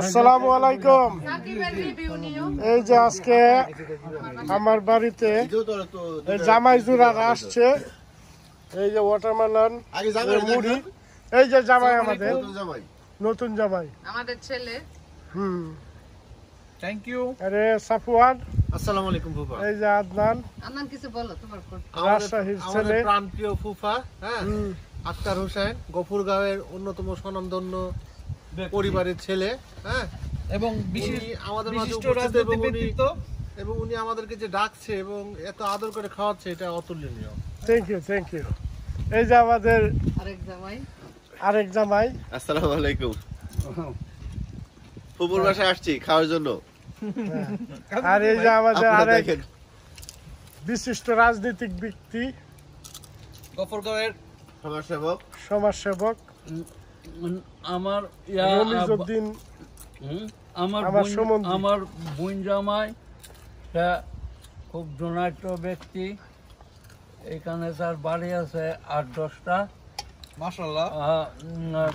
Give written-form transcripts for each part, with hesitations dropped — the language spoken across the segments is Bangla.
আসসালামু আলাইকুম। এই যে আজকে আমার বাড়িতে জামাই জুরারা আসছে। এই যে ওয়াটারমেলন, মুড়ি, এই যে জামাই আমাদের নতুন জামাই আমাদের ছেলে। Thank you. আরে সাফওয়ান, আসসালামু আলাইকুম ফুফা। এই যে আদনান, আদনান কিছু বলো তোমার রাজশাহীর ছেলে, প্রাণপ্রিয় ফুফা, হ্যাঁ, আক্তার হোসেন, গফুরগাঁওয়ের অন্যতম স্বনামধন্য পরিবারের ছেলে, হ্যাঁ, এবং আমাদের মাঝে উপস্থিত এবং উনি আমাদেরকে যে ডাকছে এবং এত আদর করে খাওয়াচ্ছে, এটা অতুলনীয়। Thank you. এই যে আমাদের আরেক জামাই। আসসালামু আলাইকুম। ফুপুর বাসায় আসছি খাওয়ার জন্য। আর এই যে আমাদের আরেক বিশিষ্ট রাজনৈতিক ব্যক্তি, গফুরগাঁওয়ের সমাজসেবক আমার রমিজউদ্দিন, আমার বোন জামাই, সে খুব জনৈক ব্যক্তি। এখানে তার বাড়ি আছে ৮-১০টা, মাশাআল্লাহ।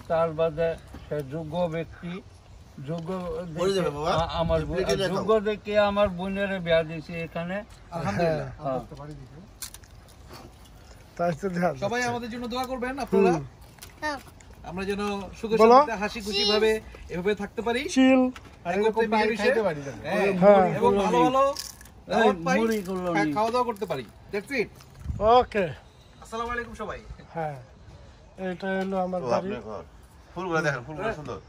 তার বাদে সে যোগ্য ব্যক্তি, যোগ্য দেখে আমার বোনের বিয়া দিয়েছি এখানে। সবাই আমাদের জন্য দোয়া করবেন আপনারা, আমরা যেন সুখে শান্তিতে হাসি খুশি ভাবে এভাবে থাকতে পারি, এবং ভালো ভালো খাওয়া দাওয়া করতে পারি। That's it. ওকে, আসসালামু আলাইকুম সবাই। হ্যাঁ, এটা হলো আমার বাড়ি। ফুলগুলো দেখেন, ফুলগুলো সুন্দর।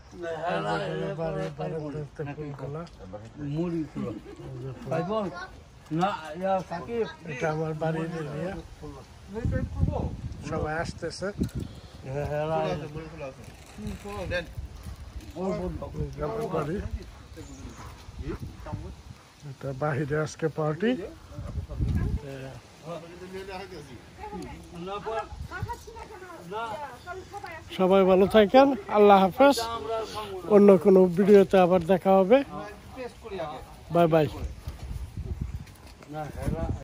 এটা আমার বাড়ির এরিয়া, সবাই আসতেছে। এটা বাহিরে আজকে পার্টি। সবাই ভালো থাকেন, আল্লাহ হাফেজ। অন্য কোনো ভিডিওতে আবার দেখা হবে। Bye bye.